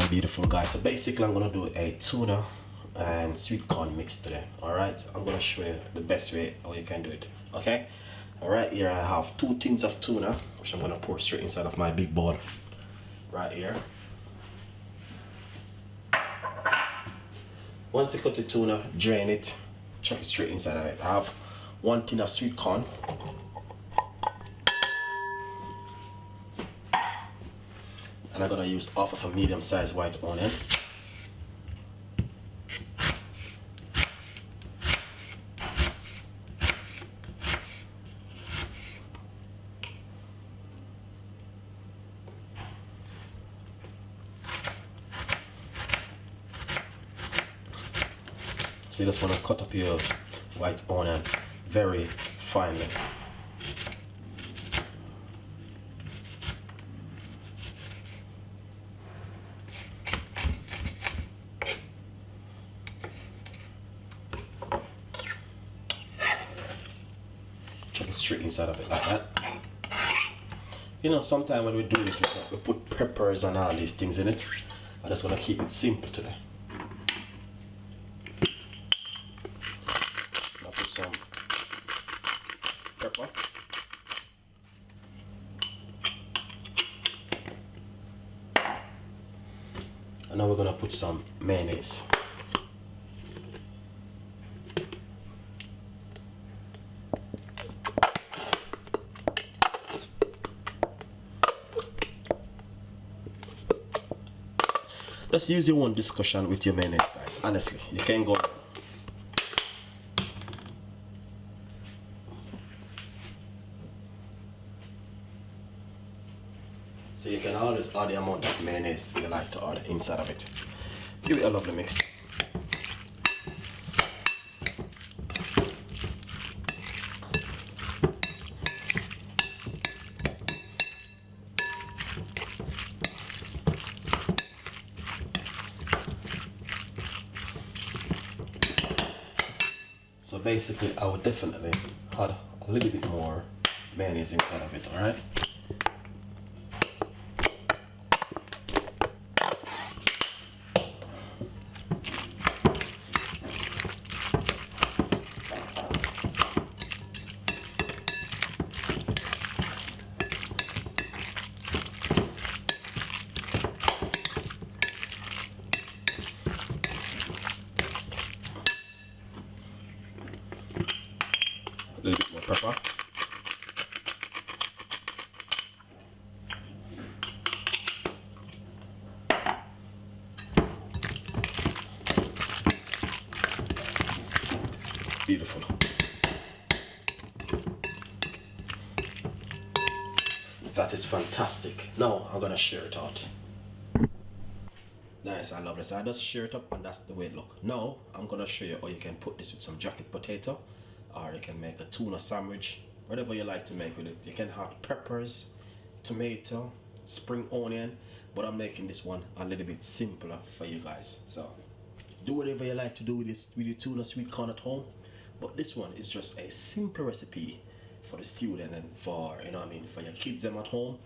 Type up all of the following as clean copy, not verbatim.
Beautiful guys, so basically I'm gonna do a tuna and sweet corn mix today. All right, I'm gonna show you the best way how you can do it. Okay, all right, here I have 2 tins of tuna which I'm gonna pour straight inside of my big bowl right here. Once you cut the tuna, drain it, chuck it straight inside of it. I have 1 tin of sweet corn, and I'm gonna use half of a medium-sized white onion. So you just want to cut up your white onion very finely. Chuck it straight inside of it like that. You know, sometimes when we do it, we put peppers and all these things in it. I'm just going to keep it simple today. Some pepper, and now we're gonna put some mayonnaise. Let's use your own discussion with your mayonnaise, guys. Honestly, you can't go wrong. So you can always add the amount of mayonnaise you like to add inside of it. Give it a lovely mix. So basically I would definitely add a little bit more mayonnaise inside of it, alright? A little bit more pepper. Beautiful. That is fantastic. Now I'm gonna share it out. Nice, I love this. I just share it up and that's the way it looks. Now I'm gonna show you how you can put this with some jacket potato, or you can make a tuna sandwich, whatever you like to make with it. You can have peppers, tomato, spring onion, but I'm making this one a little bit simpler for you guys. So do whatever you like to do with this, with your tuna sweet corn at home, but this one is just a simple recipe for the student and for, you know what I mean, for your kids them at home.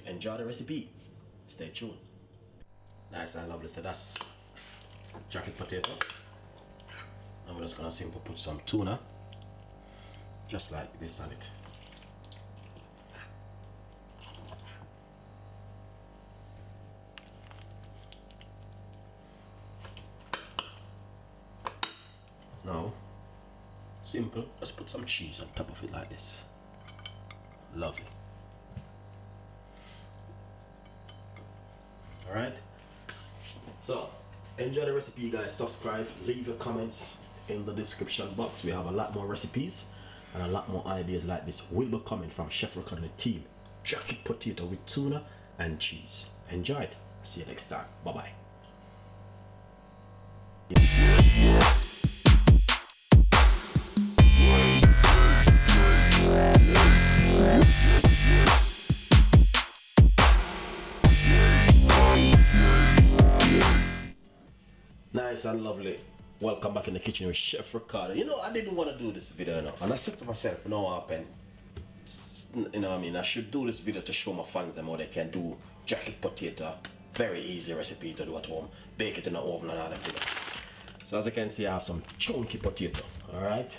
Enjoy the recipe. Stay tuned. Nice and lovely. So that's jacket potato. I'm just gonna simply put some tuna just like this on it. Now, simple, let's put some cheese on top of it like this. Lovely. Alright, so enjoy the recipe, guys. Subscribe, leave your comments in the description box. We have a lot more recipes and a lot more ideas like this will be coming from Chef Ricardo and the team. Jacket potato with tuna and cheese. Enjoy it. See you next time. Bye bye. Nice and lovely. Welcome back in the kitchen with Chef Ricardo. You know, I didn't want to do this video now, and I said to myself, you know what happened? You know what I mean? I should do this video to show my fans them how they can do jacket potato Very easy recipe to do at home. Bake it in the oven and all that thing. So as you can see, I have some chunky potato. Alright.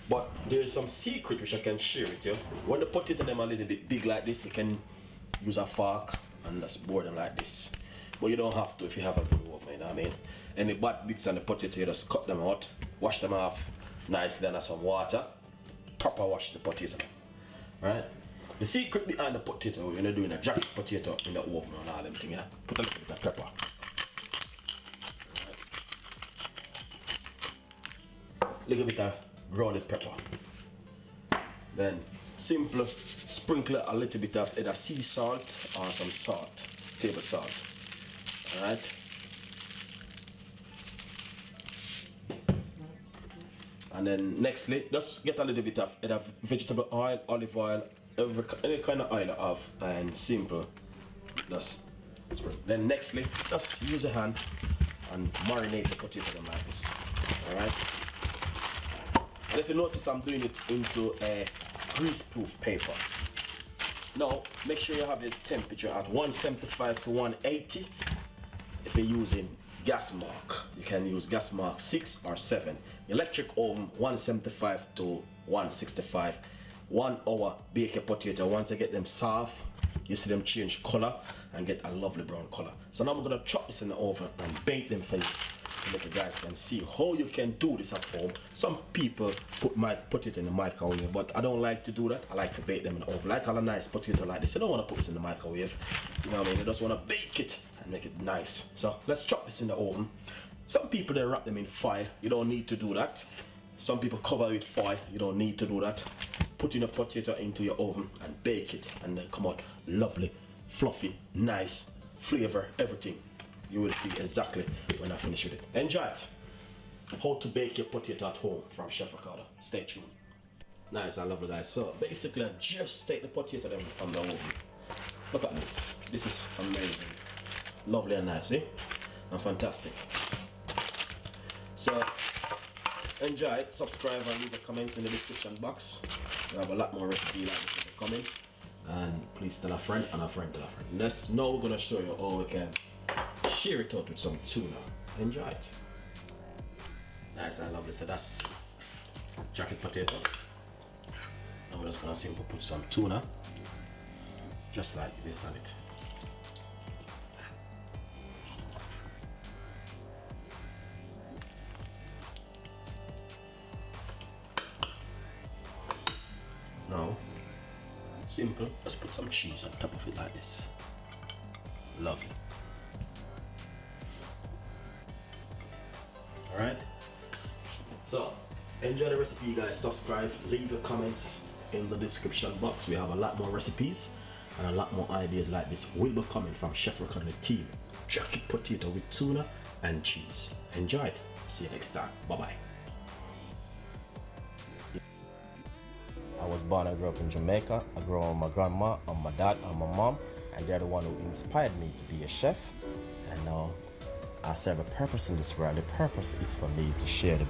But there's some secret which I can share with you. When the potato them a little bit big like this, you can use a fork and just board them like this. But you don't have to if you have a good oven, you know what I mean? Any bad bits on the potato, you just cut them out, wash them off nicely under some water, proper wash the potato. Right? The secret behind the potato, when you're doing a jacket potato in the oven and all them things, yeah? Put a little bit of pepper. Little bit of grounded pepper. Then simple sprinkle a little bit of either sea salt or some salt, table salt. Alright. And then nextly, just get a little bit of either vegetable oil, olive oil, any kind of oil you have, and simple. Just sprinkle. Then nextly, just use a hand and marinate the potato like this. Alright. And if you notice, I'm doing it into a grease-proof paper. Now, make sure you have the temperature at 175 to 180. If you're using gas mark, you can use gas mark 6 or 7. Electric oven 175 to 165. 1 hour bake your potato. Once you get them soft, you see them change color and get a lovely brown color. So now I'm gonna chop this in the oven and bake them for you, so that you guys can see how you can do this at home. Some people put it in the microwave, but I don't like to do that. I like to bake them in the oven. Like all a nice potato like this, you don't want to put this in the microwave. You know what I mean? You just want to bake it and make it nice. So let's chop this in the oven. Some people, they wrap them in foil. You don't need to do that. Some people cover it with foil. You don't need to do that. Put in a potato into your oven and bake it, and then come out lovely, fluffy, nice, flavor, everything. You will see exactly when I finish with it. Enjoy it. How to bake your potato at home from Chef Ricardo. Stay tuned. Nice and lovely, guys. So basically, just take the potato them from the oven. Look at this. This is amazing. Lovely and nice, eh? And fantastic. So enjoy it, subscribe and leave the comments in the description box. We have a lot more recipe like this in the comments. And please tell a friend and a friend tell a friend. Now we're gonna show you how we can share it out with some tuna. Enjoy it. Nice and lovely. So that's jacket potato. Now we're just gonna simply put some tuna, just like this on it. Now, simple, let's put some cheese on top of it like this. Lovely. Alright? So, enjoy the recipe, guys. Subscribe, leave your comments in the description box. We have a lot more recipes and a lot more ideas like this will be coming from Chef Ricardo team. Jacket potato with tuna and cheese. Enjoy it. See you next time. Bye-bye. I was born and grew up in Jamaica. I grew up with my grandma and my dad and my mom, and they're the one who inspired me to be a chef. And now I serve a purpose in this world. The purpose is for me to share the